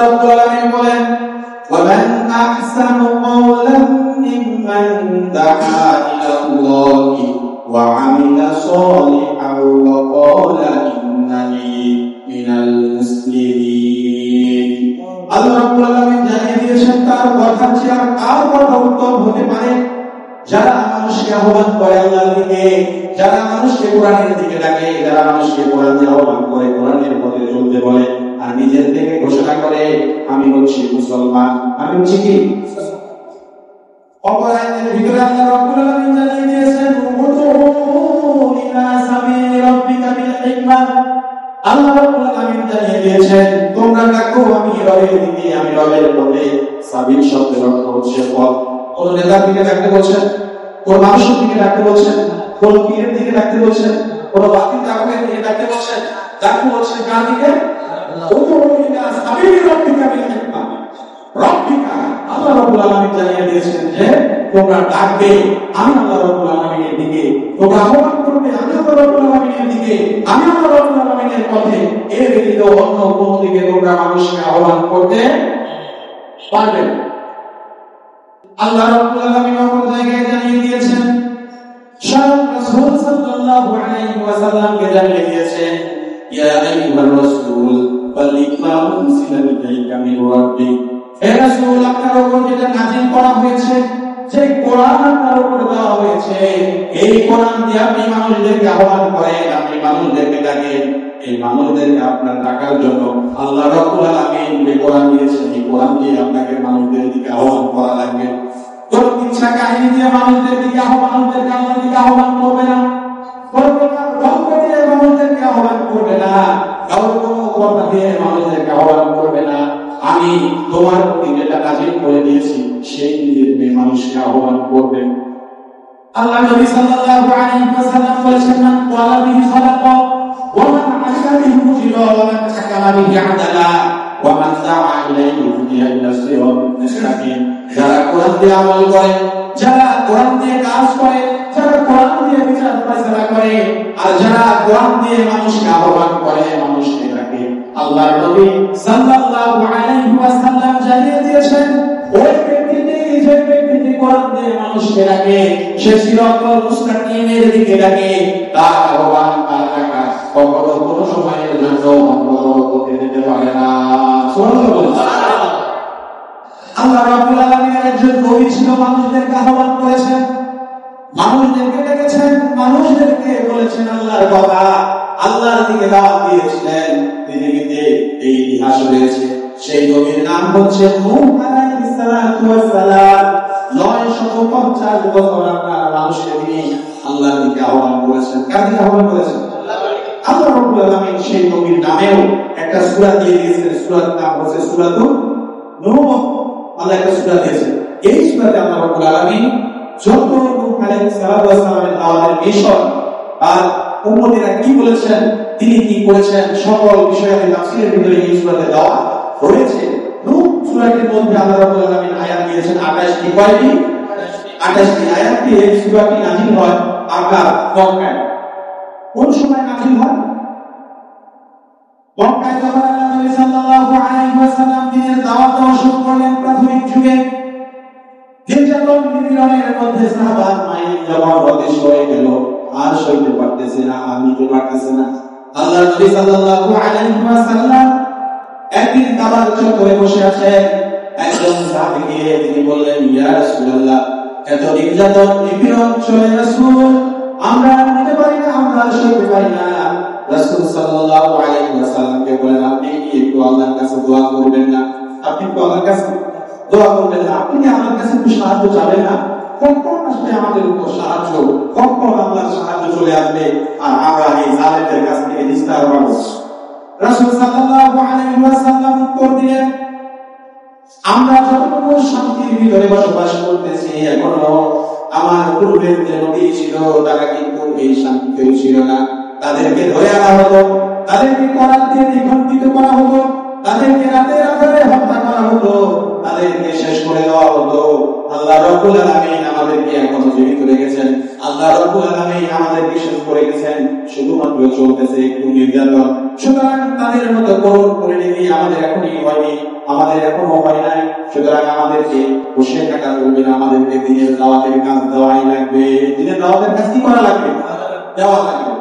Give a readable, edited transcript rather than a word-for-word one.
রাব্বুল আলামিন বলেন ومن أحسن قولا ممن دعا إلى الله وعمل صالحا وقال إنني من المسلمين আল্লাহ রাব্বুল আলামিন জানিয়ে দিয়েছেন তার কথা ছাড়া আর কথা উত্তম হতে পারে যারা মানুষকে আহ্বান করে আল্লাহর দিকে, যারা মানুষকে কোরআনের দিকে ডাকে, যারা মানুষকে কোরআন দিয়ে আহ্বান করে, কোরআনের পথে চলতে বলে, আর নিজের থেকে ঘোষণা করে আমি হচ্ছি মুসলমান, আমি হচ্ছি কি অপর আয়াতের ভিতরে আল্লাহ রাব্বুল আলামিন জানিয়ে দিয়েছেন উদউ ইলা সাবিলি রাব্বিকা বিল হিকমা। আল্লাহ রাব্বুল আলামিন জানিয়ে দিয়েছেন তোমরা ডাকো আমি রবের দিকে, আমি রবের পথে। সাবিল শব্দের অর্থ হচ্ছে পথ। কোন নেতার দিকে ডাকতে বলছেন, কোন মানুষের দিকে ডাকতে বলছেন, কোন পীরের দিকে ডাকতে বলছেন, কোন বাতিল তাকওয়ার দিকে ডাকতে বলছেন, ডাকতে বলছেন কার দিকে? উদউ ইলা সাবিলি রাব্বিকা বিল হিকমা। রব্বিকা আল্লাহ রাব্বুল আলামিন জানিয়ে দিয়েছেন যে তোমরা ডাকবে আমি আল্লাহ রাব্বুল আলামিনের দিকে, তোমরা আহ্বান করবে আমি আল্লাহ রাব্বুল আলামিনের দিকে, আমি আল্লাহ রাব্বুল আলামিনের পথে। এর ব্যতীত অন্য কোন দিকে তোমরা মানুষকে আহ্বান করতে পারবে না। আল্লাহ রাব্বুল আলামিন অপর জায়গায় জানিয়ে দিয়েছেন, স্বয়ং রাসূল সাল্লাল্লাহু আলাইহি ওয়াসাল্লামকে জানিয়ে দিয়েছেন ইয়া আইয়ুহার রাসূল বাল্লিগ মা উনজিলা ইলাইকা মির রাব্বিক। হে রাসূল আপনার উপর যেটা নাযিল করা হয়েছে, যে কোরআন আপনার উপর দেওয়া হয়েছে, এই কোরআন দিয়ে আপনি মানুষদেরকে আহ্বান করেন, আপনি মানুষদেরকে ডাকেন। এই মানুষদেরকে আপনার ডাকার জন্য আল্লাহ রাব্বুল আলামিন যে কোরআন দিয়েছেন, এই কোরআন দিয়ে আপনাকে মানুষদের দিকে আহ্বান করা লাগবে। কোন ইচ্ছা কাহিনী দিয়ে মানুষদের দিকে মানুষদেরকে আল্লাহর দিকে আহ্বান করবে না, কোন গল্প দিয়ে মানুষদেরকে আহ্বান করবে না, কারো কোনো কথা দিয়ে মানুষদেরকে আহ্বান করবে না। আমি তোমার প্রতি যেটা নাযিল করে দিয়েছি সেই দিকে মানুষকে আহ্বান করবে। আল্লাহ নবী সাল্লাল্লাহু আলাইহি ওয়াসাল্লাম বলেছেন মান ক্বালা বিহি সাদাকা ওয়া মান আশা বিহি মুজিরা ওয়া মান হাকামা বিহি আদালা ওয়া মান দাআ ইলাইহি ইলা সিরাতিন মুস্তাকিম। যারা কোরআন দিয়ে আমল করে, যারা কোরআন দিয়ে কাজ করে, যারা কোরআন দিয়ে বিচার ফয়সালা করে, আর যারা কোরআন দিয়ে মানুষকে আহ্বান করে, মানুষকে ডাকে, আল্লাহর নবী সাল্লাল্লাহু আলাইহি ওয়াসাল্লাম জানিয়ে দিয়েছেন ওই ব্যক্তিটি, যে ব্যক্তিটি কোরআন দিয়ে মানুষকে ডাকে, সে সিরাতুল মুস্তাকিমের দিকে ডাকে, তার আহ্বান তার ডাকা কখনো কোনো সময়ের জন্য বন্ধ হতে দিতে পারে না। সুবহানাল্লাহ। আল্লাহ রাব্বুল আলামিনের একজন নবী ছিল, মানুষদেরকে আহ্বান করেছেন, মানুষদেরকে ডেকেছেন, মানুষদেরকে বলেছেন আল্লাহর কথা, আল্লাহর দিকে দাওয়াত দিয়েছিলেন। পৃথিবীতে এই ইতিহাস রয়েছে, সেই নবীর নাম হচ্ছে নূহ আলাইহিস সালাতু ওয়াস সালাম। 950 বছর আপনার মানুষকে তিনি আল্লাহর দিকে আহ্বান করেছেন। কার দিকে আহ্বান করেছেন? আল্লাহ রাব্বুল আলামিন সেই নবীর নামেও একটা সূরা দিয়ে দিয়েছেন, সূরার নাম হচ্ছে সূরাতুন নূহ। আল্লাহ একটা সূরা দিয়েছেন, এই সূরাতে আল্লাহ রাব্বুল আলামিন যত নূহ আলাইহিস সালাতু ওয়াস সালামের দাওয়াতের মিশন আর উম্মতেরা কি বলেছেন, তিনি কি করেছেন, সকল বিষয়ের তাফসীরের ভিতরে এই সূরাতে দেওয়া রয়েছে। নূহ সূরাটির মধ্যে আল্লাহ রাব্বুল আলামিন আয়াত দিয়েছেন 28টি। কয়টি? 28টি আয়াত দিয়ে এই সূরাটি নাযিল হয় আপনার মক্কায়। কোন সময় নাযিল হয়? মক্কায় যখন নবী সাল্লাল্লাহু আলাইহি ওয়াসাল্লাম দ্বীনের দাওয়াত দেওয়া শুরু করলেন প্রাথমিক যুগে, নির্যাতন নিপীড়নের মধ্যে সাহাবা মাইল যখন অদেশ হয়ে গেল, আর সইতে পারতেছে না, আর নিতে পারতেছে না। আল্লাহ নবী সাল্লাল্লাহু আলাইহি ওয়াসাল্লাম একদিন কাবার চত্বরে বসে আছেন, একজন সাহাবী গিয়ে তিনি বললেন ইয়া রাসূলুল্লাহ, এত নির্যাতন নিপীড়ন চলে রাসূল, আমরা নিতে পারি না, আমরা সইতে পারি না। রাসূল সাল্লাল্লাহু আলাইহি ওয়াসাল্লামকে বলেন আপনি কি একটু আল্লাহর কাছে দোয়া করবেন না? আপনি কি আল্লাহর কাছে দোয়া করবেন না? আপনি কি আল্লাহর কাছে একটু সাহায্য চাবেন না? কখন আসবে আমাদের উপর সাহায্য, কখন আল্লাহর সাহায্য চলে আসবে আর আমরা এই জালেমদের কাছ থেকে নিস্তার পাবো? রাসূল সাল্লাল্লাহু আলাইহি ওয়াসাল্লাম উত্তর দিলেন আমরা যতটুকু শান্তির ভিতরে বসবাস করতেছি, এখনো আমার পূর্বের যে নবী ছিল তারা কিন্তু এই শান্তিতেও ছিল না। তাদেরকে ধরে আনা হতো, তাদেরকে করাত দিয়ে নিখণ্ডিত করা হতো, তাদেরকে রাতের আধারে হত্যা করা হতো, তাদেরকে শেষ করে দেওয়া হতো। আল্লাহ রাব্বুল আলামিন আমাদেরকে এখনো জীবিত রেখেছেন। আল্লাহ রাব্বুল আলামিন আমাদের বিশেষ করে গেছেন শুধুমাত্র চলতেছে একটু নির্যাতন, সুতরাং তাদের মতো করুণ পরিণতি আমাদের এখনই হয়নি, আমাদের এখনো হয় নাই। সুতরাং আমাদেরকে বসে থাকা চলবে না, আমাদেরকে দিনের দাওয়াতের কাজ দেওয়াই লাগবে। দিনের দাওয়াতের কাজ কি করা লাগবে? দেওয়া লাগবে।